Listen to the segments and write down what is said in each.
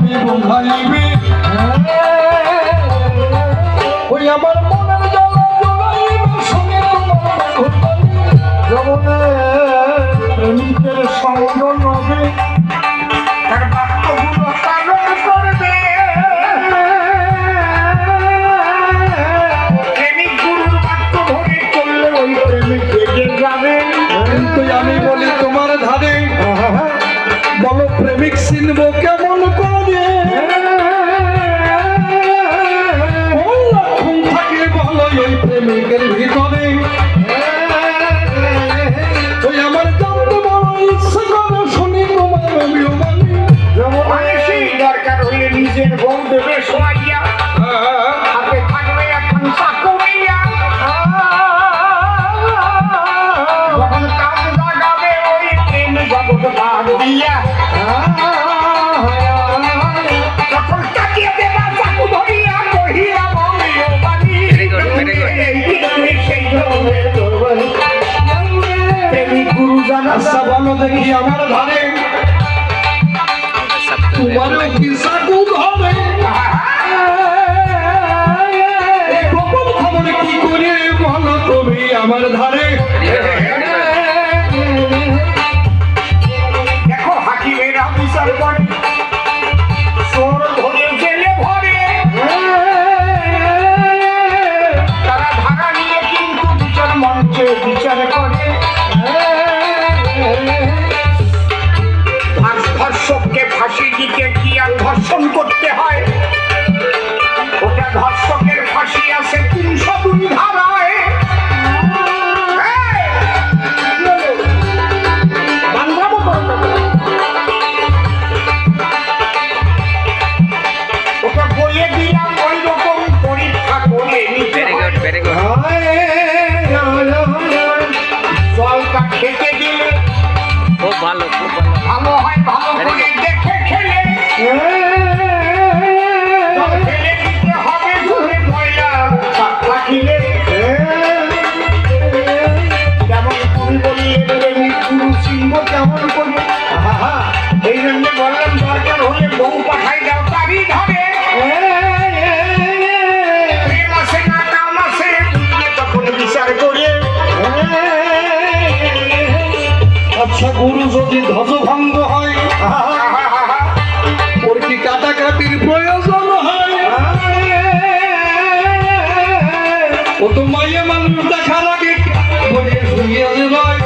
তুমি বোঝাইবে ওই আমার মনের জ্বালা জ্বলাইবে শুনে যমনে প্রেমিকের সঙ্গ নবে তার বাক্যগুলো পালন করবে প্রেমিক গুরুর বাক্য ধরে করলে ওই প্রেমিক বেগে যাবে। কিন্তু আমি বলি তোমার ধারে বলো প্রেমিক চিনব কেমন করে থাকে বলো ওই প্রেমিকের ভিতরে ওই আমার জানতে বড় ইচ্ছে করে শুনি তোমার অভিমানী দরকার হলে নিজের বউ দেবে শোয়াইয়া হাতে থাকবে এখন চাকুরিয়া যখন কাজ লাগাবে ওই প্রেম জগৎ বাদ দিয়া যখন কাটিয়ে দেবা চাকু ধরিয়া কহিয়া অভিমানী সেই প্রেমিক গুরু জানা বলো দেখি আমার ধারে তোমারও কি সাধু হবে গোপন খবর কি করে বলো তুমি আমার ধারে দেখো হাকিমেরা বিচার করে চোর ধরে জেলে ভরে তারা ধারা নিয়ে কিন্তু বিচার মঞ্চে বিচার করে ধর্ষককে ফাঁসি দিতে কি আর ধর্ষণ করতে হয় ওটা ধর্ষকের ফাঁসি আছে 302 ধারায় ওটা বলে দিলাম ওই রকম পরীক্ষা করে নিতে জলটা খেতে দিলে খুব ভালো ভালো হয় ভালো করে দেখে খেলে ফেলে দিতে হবে ধরে ময়লা থাকিলে যেমন তুমি বললে গুরু চিনব কেমন করে এই জন্য বললাম দরকার হলে বউ পাঠাই দাও তারই ধরে প্রেম আছে না কাম আছে তখন বিচার করে আচ্ছা গুরু যদি ধ্বজভঙ্গ হয় ওর কি কাটাকাটির প্রয়োজন হয় ও তো মাইয়া মানুষ দেখার আগে বলে শুয়ে যায়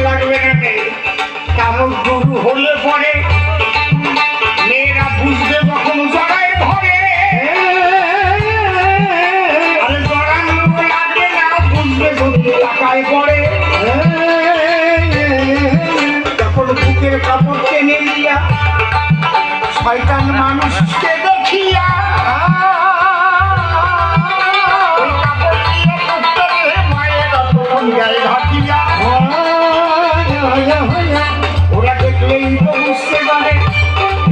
লাগবে না কারণ গুরু হলে পরে মেয়েরা বুঝবে যখন জড়ায় ধরে টাকায় পড়ে যখন বুকের কাপড় টেনে দিয়া শয়তান মানুষকে দেখিয়া ওই কাপড় দিয়ে মায়ের তখন গায়ে ঢাকিয়া ওরা দেখলেই তো বুঝতে পারে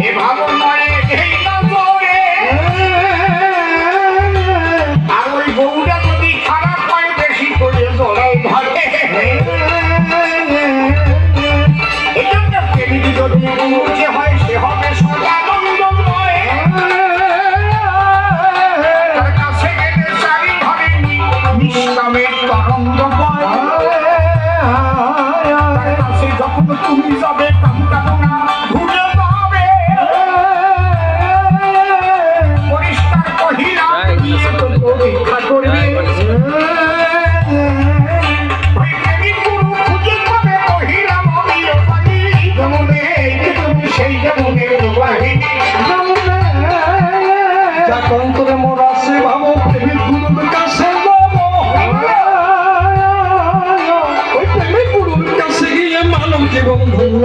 এ ভাবো মায়ের এই নজরে আর ওই বউটা যদি খারাপ হয় বেশি করে জড়াই ধরে এই জন্য প্রেমিক যদি যে হয় সে হবে সদানন্দময় তার কাছে গেলে চারি ধরে নিষ্কামের তরঙ্গ পায় তার কাছে যখন তুমি যাবে কাম কামনা ভুলে পাবে পরিষ্কার কহিলা দিয়ে তো পরীক্ষা করবে অন্তরে মোর আছে ভাবো প্রেমিক গুরুর কাছে ওই প্রেমিক গুরুর কাছে গিয়ে মানব জীবন ধন্য